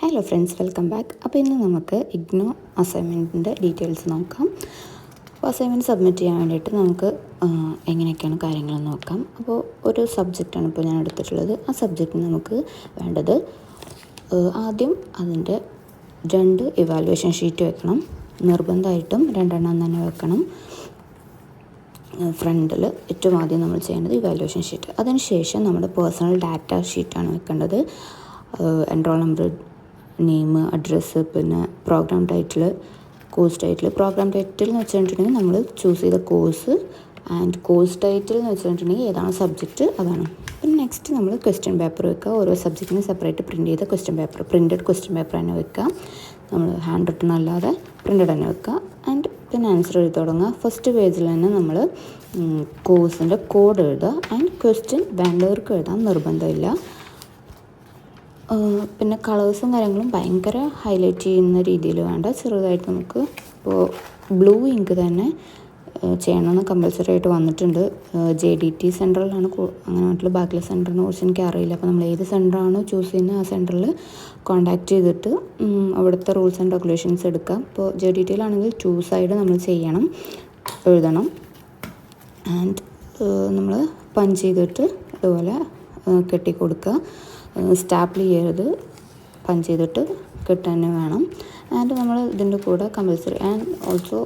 Hello friends, welcome back. അപ്പോൾ ഇന്ന് നമുക്ക് ഇഗ്നോ അസൈൻമെൻറ്റിൻ്റെ ഡീറ്റെയിൽസ് നോക്കാം. അപ്പോൾ അസൈൻമെൻറ്റ് സബ്മിറ്റ് ചെയ്യാൻ വേണ്ടിയിട്ട് നമുക്ക് എങ്ങനെയൊക്കെയാണ് കാര്യങ്ങളെന്ന് നോക്കാം. അപ്പോൾ ഒരു സബ്ജക്റ്റാണ് ഇപ്പോൾ ഞാൻ എടുത്തിട്ടുള്ളത്. ആ സബ്ജക്റ്റിന് നമുക്ക് വേണ്ടത് ആദ്യം അതിൻ്റെ 2 ഇവാലുവേഷൻ ഷീറ്റ് വെക്കണം. നിർബന്ധമായിട്ടും 2 തന്നെ വെക്കണം. ഫ്രണ്ടിൽ ഏറ്റവും ആദ്യം നമ്മൾ ചെയ്യേണ്ടത് ഇവാലുവേഷൻ ഷീറ്റ്. അതിനുശേഷം നമ്മുടെ പേഴ്സണൽ ഡാറ്റ ഷീറ്റാണ് വെക്കേണ്ടത്. എൻറോൾ നമ്പർ, നെയിം, അഡ്രസ്സ്, പിന്നെ programme title, course title. Programme title എന്ന് വെച്ചിട്ടുണ്ടെങ്കിൽ നമ്മൾ ചൂസ് ചെയ്ത കോഴ്സ്, ആൻഡ് കോഴ്സ് ടൈറ്റിൽ എന്ന് വെച്ചിട്ടുണ്ടെങ്കിൽ ഏതാണ് സബ്ജക്റ്റ് അതാണ്. പിന്നെ നെക്സ്റ്റ് നമ്മൾ ക്വസ്റ്റ്യൻ പേപ്പർ വെക്കുക. ഓരോ സബ്ജക്റ്റിനും സെപ്പറേറ്റ് പ്രിൻറ്റ് ചെയ്ത question paper, printed question paper തന്നെ വെക്കുക. നമ്മൾ ഹാൻഡ് റിട്ടൺ അല്ലാതെ പ്രിൻറ്റഡ് തന്നെ വെക്കുക. ആൻഡ് പിന്നെ ആൻസർ എഴുതി തുടങ്ങുക. ഫസ്റ്റ് പേജിൽ തന്നെ നമ്മൾ കോഴ്സിൻ്റെ കോഡ് എഴുതുക. ആൻഡ് ക്വസ്റ്റ്യൻ വേണ്ടവർക്ക് എഴുതാൻ നിർബന്ധമില്ല. പിന്നെ കളേഴ്സും കാര്യങ്ങളും ഭയങ്കര ഹൈലൈറ്റ് ചെയ്യുന്ന രീതിയിൽ വേണ്ട, ചെറുതായിട്ട് നമുക്ക് ഇപ്പോൾ ബ്ലൂ ഇങ്ക് തന്നെ ചെയ്യണമെന്ന് കമ്പൽസറി ആയിട്ട് വന്നിട്ടുണ്ട്. JDT സെൻറ്ററിലാണ് അങ്ങനെ വന്നിട്ടുള്ള. ബാക്കിയുള്ള സെൻറ്ററിനെ കുറിച്ച് എനിക്ക് അറിയില്ല. അപ്പോൾ നമ്മൾ ഏത് സെൻറ്ററാണോ ചൂസ് ചെയ്യുന്നത് ആ സെൻറ്ററിൽ കോൺടാക്റ്റ് ചെയ്തിട്ട് അവിടുത്തെ റൂൾസ് ആൻഡ് റെഗുലേഷൻസ് എടുക്കാം. ഇപ്പോൾ JDTയിലാണെങ്കിൽ 2 സൈഡ് നമ്മൾ ചെയ്യണം, എഴുതണം. ആൻഡ് നമ്മൾ പഞ്ച് ചെയ്തിട്ട് ഇതുപോലെ കെട്ടിക്കൊടുക്കുക. സ്റ്റാപ്പിൾ ചെയ്യരുത്, പഞ്ച് ചെയ്തിട്ട് കെട്ടാൻ വേണം. ആൻഡ് നമ്മൾ ഇതിൻ്റെ കൂടെ കമ്പൽസറി ആൻഡ് ഓൾസോ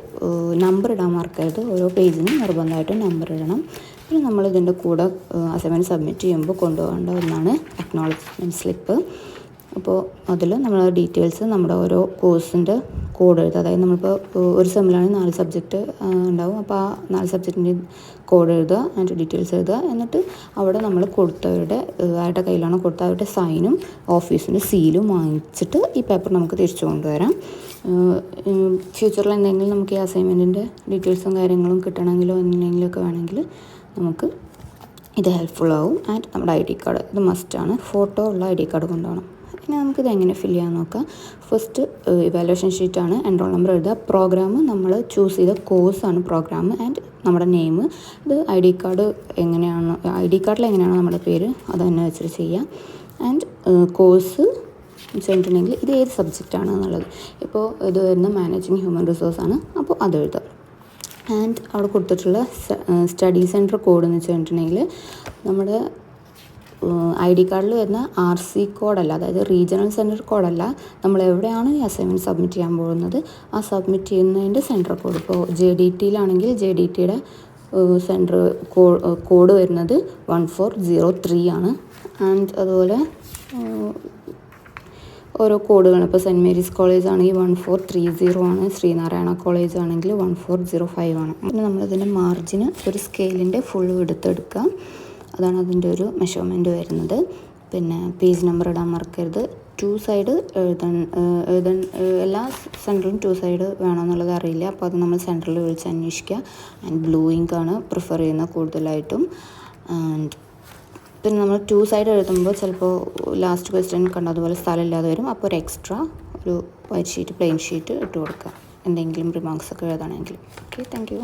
നമ്പർ ഇടാൻ മറക്കരുത്. ഓരോ പേജിനും നിർബന്ധമായിട്ടും നമ്പർ ഇടണം. പിന്നെ നമ്മൾ ഇതിൻ്റെ കൂടെ അസൈൻമെൻറ്റ് സബ്മിറ്റ് ചെയ്യുമ്പോൾ കൊണ്ടുപോകേണ്ട ഒന്നാണ് അക്നോളജ്മെൻറ്റ് സ്ലിപ്പ്. അപ്പോൾ അതിൽ നമ്മൾ ഡീറ്റെയിൽസ്, നമ്മുടെ ഓരോ കോഴ്സിൻ്റെ കോഡ് എഴുതുക. അതായത് നമ്മളിപ്പോൾ ഒരു സെമ്മിലാണെങ്കിൽ 4 സബ്ജക്റ്റ് ഉണ്ടാവും. അപ്പോൾ ആ 4 സബ്ജക്റ്റിൻ്റെ കോഡ് എഴുതുക, അതിൻ്റെ ഡീറ്റെയിൽസ് എഴുതുക. എന്നിട്ട് അവിടെ നമ്മൾ കൊടുത്തവരുടെ, ആരുടെ കയ്യിലാണോ കൊടുത്ത അവരുടെ സൈനും ഓഫീസിൻ്റെ സീലും വാങ്ങിച്ചിട്ട് ഈ പേപ്പർ നമുക്ക് തിരിച്ചു കൊണ്ടുവരാം. ഫ്യൂച്ചറിൽ എന്തെങ്കിലും നമുക്ക് ഈ അസൈൻമെൻറ്റിൻ്റെ ഡീറ്റെയിൽസും കാര്യങ്ങളും കിട്ടണമെങ്കിലോ എന്തെങ്കിലുമൊക്കെ വേണമെങ്കിൽ നമുക്ക് ഇത് ഹെൽപ്ഫുള്ളാവും. ആൻഡ് നമ്മുടെ ID കാർഡ് ഇത് മസ്റ്റാണ്. ഫോട്ടോ ഉള്ള ID കാർഡ് കൊണ്ടുപോകണം. ഇനി നമുക്കിത് എങ്ങനെ ഫില്ല് ചെയ്യാൻ നോക്കാം. ഫസ്റ്റ് ഇവാലുവേഷൻ ഷീറ്റാണ്. എൻറോൾ നമ്പർ എഴുതുക. പ്രോഗ്രാം നമ്മൾ ചൂസ് ചെയ്ത കോഴ്സാണ് പ്രോഗ്രാം. ആൻഡ് നമ്മുടെ നെയിം. ഇത് ID കാർഡ് എങ്ങനെയാണ്, ID കാർഡിൽ എങ്ങനെയാണോ നമ്മുടെ പേര് അത് തന്നെ വെച്ചിട്ട് ചെയ്യാം. ആൻഡ് കോഴ്സ് വെച്ചിട്ടുണ്ടെങ്കിൽ ഇത് ഏത് സബ്ജക്റ്റാണ് എന്നുള്ളത്. ഇപ്പോൾ ഇത് വരുന്ന മാനേജിങ് ഹ്യൂമൻ റിസോഴ്സാണ്, അപ്പോൾ അത് എഴുതുക. ആൻഡ് അവിടെ കൊടുത്തിട്ടുള്ള സ്റ്റഡി സെൻറ്റർ കോഡ് എന്ന് വെച്ചിട്ടുണ്ടെങ്കിൽ നമ്മുടെ ID കാർഡിൽ വരുന്ന RC കോഡല്ല, അതായത് റീജിയണൽ സെൻറ്റർ കോഡല്ല. നമ്മൾ എവിടെയാണ് ഈ അസൈൻമെൻറ്റ് സബ്മിറ്റ് ചെയ്യാൻ പോകുന്നത് ആ സബ്മിറ്റ് ചെയ്യുന്നതിൻ്റെ സെൻറ്റർ കോഡ്. ഇപ്പോൾ JDTയിലാണെങ്കിൽ JDTയുടെ സെൻറ്റർ കോഡ് വരുന്നത് 1403 ആണ്. ആൻഡ് അതുപോലെ ഓരോ കോഡുകൾ, ഇപ്പോൾ സെൻറ്റ് മേരീസ് കോളേജ് ആണെങ്കിൽ 1430 ആണ്, ശ്രീനാരായണ കോളേജ് ആണെങ്കിൽ 1405 ആണ്. പിന്നെ നമ്മളിതിൻ്റെ മാർജിന് ഒരു സ്കെയിലിൻ്റെ ഫുൾ എടുത്തെടുക്കുക. അതാണ് അതിൻ്റെ ഒരു മെഷർമെൻറ്റ് വരുന്നത്. പിന്നെ പേജ് നമ്പർ ഇടാൻ മറക്കരുത്. 2 സൈഡ് എഴുതാൻ എല്ലാ സെൻറ്ററിലും 2 സൈഡ് വേണമെന്നുള്ളത് അറിയില്ല. അപ്പോൾ അത് നമ്മൾ സെൻറ്ററിൽ വിളിച്ച് അന്വേഷിക്കുക. ആൻഡ് ബ്ലൂ ഇങ്കാണ് പ്രിഫർ ചെയ്യുന്നത് കൂടുതലായിട്ടും. ആൻഡ് പിന്നെ നമ്മൾ 2 സൈഡ് എഴുതുമ്പോൾ ചിലപ്പോൾ ലാസ്റ്റ് ക്വസ്റ്റ്യൻ കണ്ട അതുപോലെ സ്ഥലമില്ലാതെ വരും. അപ്പോൾ ഒരു എക്സ്ട്രാ ഒരു വൈറ്റ് ഷീറ്റ്, പ്ലെയിൻ ഷീറ്റ് ഇട്ട് കൊടുക്കുക, എന്തെങ്കിലും റിമാർക്സ് ഒക്കെ എഴുതണമെങ്കിൽ. Okay, thank you.